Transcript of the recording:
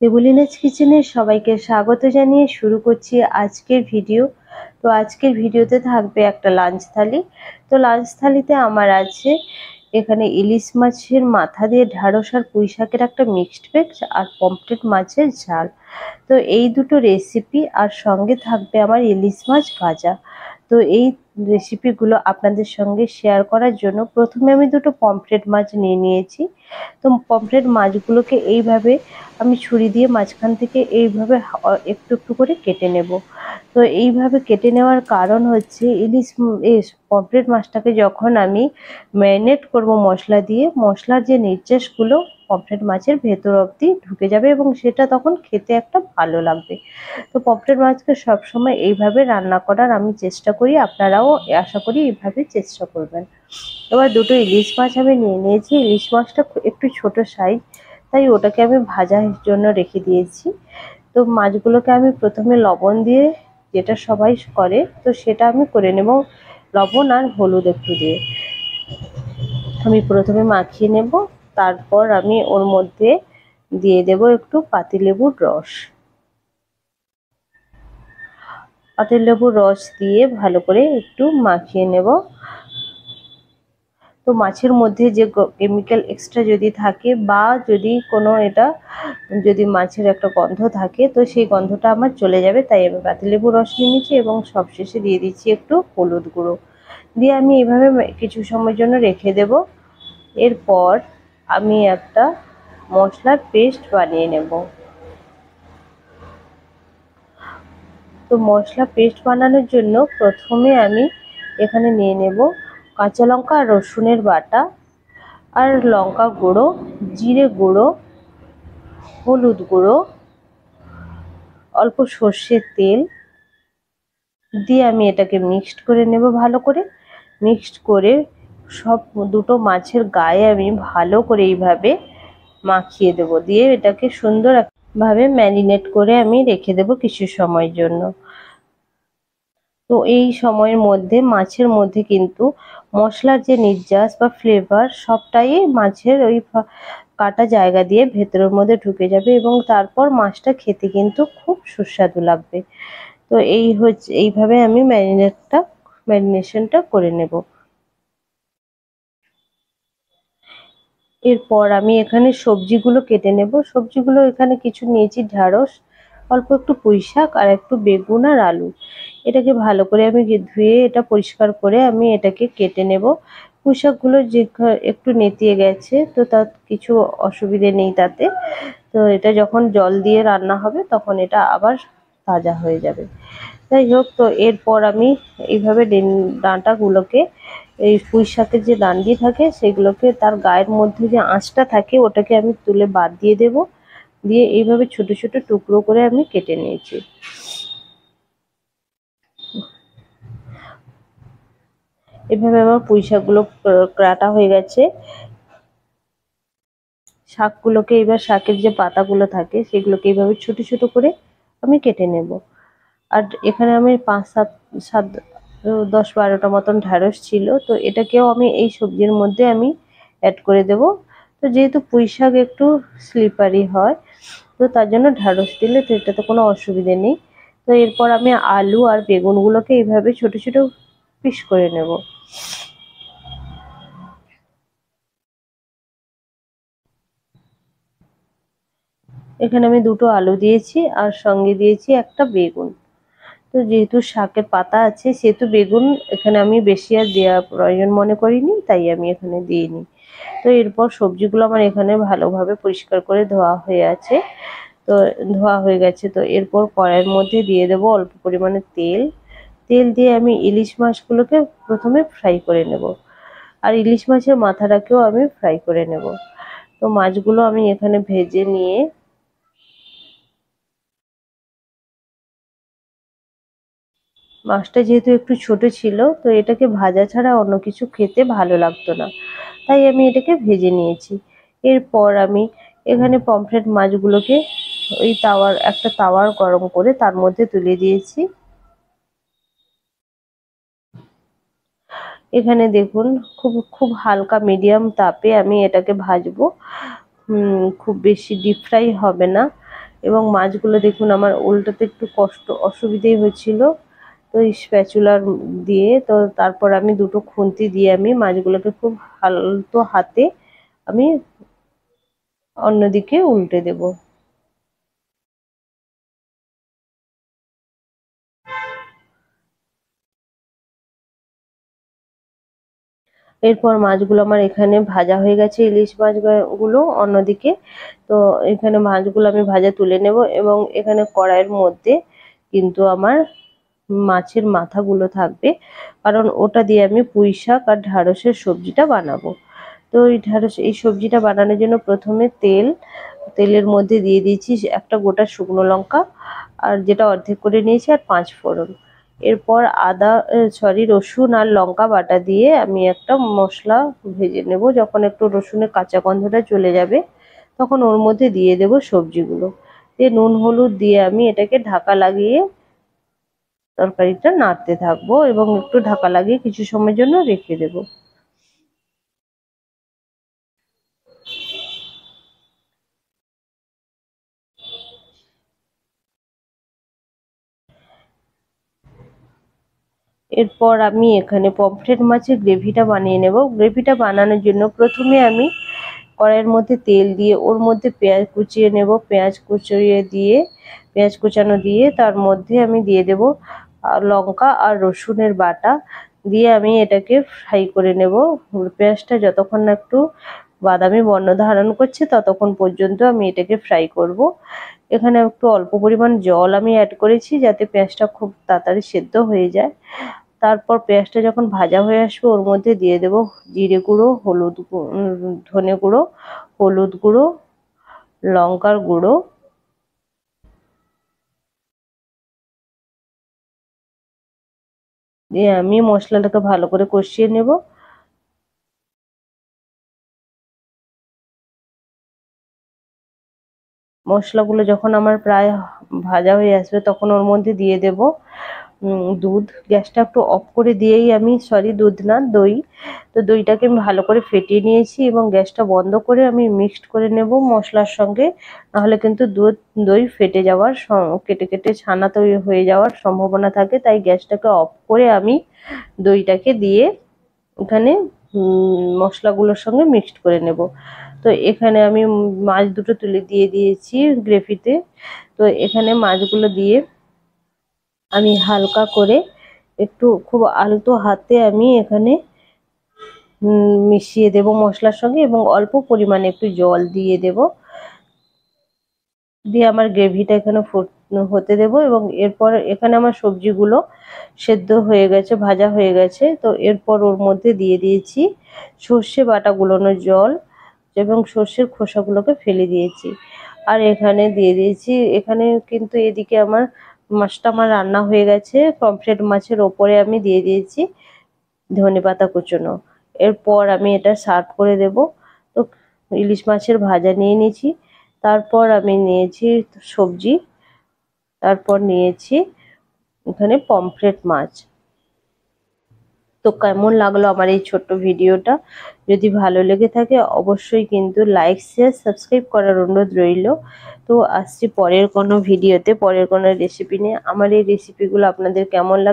দেবলিনাস কিচেনে সবাইকে স্বাগত জানিয়ে শুরু করছি আজকের ভিডিও। তো আজকের ভিডিওতে থাকবে একটা লাঞ্চ থালি। তো লাঞ্চ থালিতে আমার আছে এখানে ইলিশ মাছের মাথা দিয়ে ঢ্যাঁড়স আর পুঁই শাকের একটা মিক্সড ভেজ আর পমফ্রেট মাছের ঝাল। তো এই দুটো রেসিপি আর সঙ্গে থাকবে আমার ইলিশ মাছ ভাজা। তো এই রেসিপিগুলো আপনাদের সঙ্গে শেয়ার করার জন্য প্রথমে আমি দুটো পমফ্রেট মাছ নিয়ে নিয়েছি। তো পমফ্রেট মাছগুলোকে এইভাবে আমি ছুরি দিয়ে মাঝখান থেকে এইভাবে একটু একটু করে কেটে নেব। তো এইভাবে কেটে নেওয়ার কারণ হচ্ছে পমফ্রেট মাছটাকে যখন আমি ম্যারিনেট করব মশলা দিয়ে, মশলার যে নির্যাসগুলো পমফ্রেট মাছের ভেতর অবধি ঢুকে যাবে এবং সেটা তখন খেতে একটা ভালো লাগবে। তো পমফ্রেট মাছকে সবসময় এইভাবে রান্না করার আমি চেষ্টা করি, আপনারাও আশা করি এইভাবে চেষ্টা করবেন। এবার দুটো ইলিশ মাছ আমি নিয়ে নিয়েছি। ইলিশ মাছটা একটু ছোট সাইজ, তাই ওটাকে আমি ভাজার জন্য রেখে দিয়েছি। তো মাছগুলোকে আমি প্রথমে লবণ দিয়ে, যেটা সবাই করে তো সেটা আমি করে নেব, লবণ আর হলুদ একটু দিয়ে আমি প্রথমে মাখিয়ে নেব। তারপর আমি ওর মধ্যে দিয়ে দেব একটু পাতিলেবুর রস। পাতিলেবুর রস দিয়ে ভালো করে একটু মাখিয়ে নেব। তো মাছের মধ্যে যে কেমিক্যাল এক্সট্রা যদি থাকে বা যদি কোনো যদি মাছের একটা গন্ধ থাকে তো সেই গন্ধটা আমার চলে যাবে, তাই আমি পাতিলেবুর রস নিয়ে নিচ্ছি এবং সবশেষে দিয়ে দিচ্ছি একটু হলুদ গুঁড়ো দিয়ে আমি এইভাবে কিছু সময়ের জন্য রেখে দেব। এরপর আমি একটা মশলার পেস্ট বানিয়ে নেব। তো মশলা পেস্ট বানানোর জন্য প্রথমে আমি এখানে নিয়ে নেব কাঁচা লঙ্কা আর রসুনের বাটা আর লঙ্কা গুঁড়ো, জিরে গুঁড়ো, হলুদ গুঁড়ো, অল্প সর্ষের তেল দিয়ে আমি এটাকে মিক্সড করে নেব। ভালো করে মিক্সড করে সব দুটো মাছের গায়ে আমি ভালো করে এইভাবে মাখিয়ে দেব, দিয়ে এটাকে সুন্দরভাবে ম্যারিনেট করে আমি রেখে দেব কিছু সময়ের জন্য। তো এই সময়ের মধ্যে মাছের মধ্যে কিন্তু মশলার যে নির্যাস বা ফ্লেভার সবটাই মাছের ওই কাটা জায়গা দিয়ে ভেতরের মধ্যে ঢুকে যাবে এবং তারপর মাছটা খেতে কিন্তু খুব সুস্বাদু লাগবে। তো এইভাবে আমি ম্যারিনেশনটা করে নেব। এরপর আমি এখানে সবজিগুলো কেটে নেব। সবজিগুলো এখানে কিছু নিয়েছি ঢ্যাঁড়স, অল্প একটু পুঁই শাক আর একটু বেগুন আর আলু। এটাকে ভালো করে আমি ধুয়ে এটা পরিষ্কার করে আমি এটাকে কেটে নেব। পুঁই শাকগুলো যে একটু নেতিয়ে গেছে, তো তার কিছু অসুবিধে নেই তাতে। তো এটা যখন জল দিয়ে রান্না হবে তখন এটা আবার তাজা হয়ে যাবে। যাই হোক, তো এরপর আমি এইভাবে ডাঁটাগুলোকে, এই পুঁই শাকের যে ডাঁটি থাকে সেগুলোকে তার গায়ের মধ্যে যে আঁশটা থাকে ওটাকে আমি তুলে বাদ দিয়ে দেব। দিয়ে এইভাবে ছোট ছোট টুকরো করে আমি কেটে নিয়েছি। এভাবে আমার পুঁই শাকগুলো কাটা হয়ে গেছে। শাকগুলোকে এবার শাকের যে পাতাগুলো থাকে সেগুলোকে এইভাবে ছোট ছোট করে আমি কেটে নেব। আর এখানে আমি 10-12টা মতন ঢ্যাঁড়স ছিল, তো এটাকেও আমি এই সবজির মধ্যে আমি অ্যাড করে দেব। তো যেহেতু পুঁই শাক একটু স্লিপারি হয়, তো তার জন্য ঢ্যাঁড়স দিলে তো এটাতে কোনো অসুবিধে নেই। তো এরপর আমি আলু আর বেগুনগুলোকে এইভাবে ছোট ছোট পিস করে নেব। এখানে আমি দুটো আলু দিয়েছি আর সঙ্গে দিয়েছি একটা বেগুন। তো যেহেতু শাকের পাতা আছে সেহেতু বেগুন এখানে আমি বেশি আর দেওয়ার প্রয়োজন মনে করিনি, তাই আমি এখানে দিইনি। তো এরপর সবজিগুলো আমার এখানে ভালোভাবে পরিষ্কার করে ধোয়া হয়ে গেছে। তো এরপর কড়াইয়ের মধ্যে দিয়ে দেবো অল্প পরিমাণে তেল। তেল দিয়ে আমি ইলিশ মাছগুলোকে প্রথমে ফ্রাই করে নেব আর ইলিশ মাছের মাথাটাকেও আমি ফ্রাই করে নেব। তো মাছগুলো আমি এখানে ভেজে নিয়ে মাছটা যেহেতু একটু ছোট ছিল, তো এটাকে ভাজা ছাড়া অন্য কিছু খেতে ভালো লাগতো না, তাই আমি এটাকে ভেজে নিয়েছি। এরপর আমি এখানে পমফ্রেট মাছগুলোকে ওই একটা তাওয়ার গরম করে তার মধ্যে তুলে দিয়েছি। এখানে দেখুন খুব খুব হালকা মিডিয়াম তাপে আমি এটাকে ভাজবো। খুব বেশি ডিপ ফ্রাই হবে না। এবং মাছগুলো দেখুন আমার উল্টাতে একটু অসুবিধেই হচ্ছিল। তো এই স্প্যাচুলার দিয়ে তো তারপর আমি দুটো খুন্তি দিয়ে আমি মাছগুলোকে খুব হালতো হাতে আমি অন্যদিকে উল্টে দেব। এরপর মাছগুলো আমার এখানে ভাজা হয়ে গেছে, ইলিশ মাছগুলো অন্যদিকে। তো এখানে মাছগুলো আমি ভাজা তুলে নেব এবং এখানে কড়াইয়ের মধ্যে কিন্তু আমার মাছের মাথাগুলো থাকবে, কারণ ওটা দিয়ে আমি পুঁই শাক আর ঢ্যাঁড়সের সবজিটা বানাবো। তো এই সবজিটা বানানোর জন্য প্রথমে তেলের মধ্যে দিয়ে দিয়েছি একটা গোটা শুকনো লঙ্কা, আর যেটা অর্ধেক করে নিয়েছি, আর 5 ফোড়ন। এরপর রসুন আর লঙ্কা বাটা দিয়ে আমি একটা মশলা ভেজে নেব। যখন একটু রসুনের কাঁচা গন্ধটা চলে যাবে তখন ওর মধ্যে দিয়ে দেব সবজিগুলো, দিয়ে নুন হলুদ দিয়ে আমি এটাকে ঢাকা লাগিয়ে তরকারিটা নাড়তে থাকবো এবং একটু ঢাকা লাগিয়ে কিছু সময়ের জন্য রেখে দেব। এরপর আমি এখানে পমফ্রেট মাছের গ্রেভিটা বানিয়ে নেব। গ্রেভিটা বানানোর জন্য প্রথমে আমি কড়াইয়ের মধ্যে তেল দিয়ে ওর মধ্যে পেঁয়াজ কুচিয়ে নেব। পেঁয়াজ কুচানো দিয়ে তার মধ্যে আমি দিয়ে দেব লঙ্কা আর রসুনের বাটা দিয়ে আমি এটাকে ফ্রাই করে নেব। পেঁয়াজটা যতক্ষণ না একটু বাদামি বর্ণ ধারণ করছে ততক্ষণ পর্যন্ত আমি এটাকে ফ্রাই করব। এখানে একটু অল্প পরিমাণ জল আমি অ্যাড করেছি যাতে পেঁয়াজটা খুব তাড়াতাড়ি সেদ্ধ হয়ে যায়। তারপর পেঁয়াজটা যখন ভাজা হয়ে আসবে ওর মধ্যে দিয়ে দেব জিরে গুঁড়ো, ধনে গুঁড়ো, হলুদ গুঁড়ো, লঙ্কার গুঁড়ো, দিয়ে আমি মশলাটাকে ভালো করে কষিয়ে নেব। মশলাগুলো যখন আমার প্রায় ভাজা হয়ে আসবে তখন ওর মধ্যে দিয়ে দেব দুধ। গ্যাসটা একটু অফ করে দিয়েই আমি দুধ না, দই। তো দইটাকে আমি ভালো করে ফেটিয়ে নিয়েছি এবং গ্যাসটা বন্ধ করে আমি মিক্সড করে নেব মশলার সঙ্গে, নাহলে কিন্তু দই ফেটে যাওয়ার কেটে কেটে ছানা তৈরি হয়ে যাওয়ার সম্ভাবনা থাকে। তাই গ্যাসটাকে অফ করে আমি দইটাকে দিয়ে এখানে মশলাগুলোর সঙ্গে মিক্সড করে নেব। তো এখানে আমি মাছ দুটো তুলে দিয়ে দিয়েছি গ্রেভিতে। তো এখানে মাছগুলো দিয়ে আমি হালকা করে একটু খুব আলতো হাতে আমি এখানে মিশিয়ে দেব মশলার সঙ্গে এবং অল্প পরিমাণে একটু জল দিয়ে দেব, দিয়ে আমার গ্রেভিটা এখানে হতে দেব। এবং এরপর এখানে আমার সবজিগুলো সেদ্ধ হয়ে গেছে, ভাজা হয়ে গেছে। তো এরপর ওর মধ্যে দিয়ে দিয়েছি সর্ষে বাটা গুলোনোর জল এবং সর্ষের খোসাগুলোকে ফেলে দিয়েছি। আর এখানে দিয়ে দিয়েছি, এখানে কিন্তু এদিকে মাছটা রান্না হয়ে গেছে। পমফ্রেট মাছের ওপরে আমি দিয়ে দিয়েছি ধনেপাতা কুচোনো। এরপর আমি এটা সার্ভ করে দেব। তো ইলিশ মাছের ভাজা নিয়ে নিয়েছি, তারপর আমি নিয়েছি সবজি, তারপর নিয়েছি এখানে পমফ্রেট মাছ। তো কেমন লাগলো আমার এই ছোট্ট ভিডিওটা? যদি ভালো লেগে থাকে অবশ্যই কিন্তু লাইক, শেয়ার, সাবস্ক্রাইব করার অনুরোধ রইল। তো আসছি পরের কোনো ভিডিওতে, পরের কোনো রেসিপি নিয়ে। আমার এই রেসিপিগুলো আপনাদের কেমন লাগে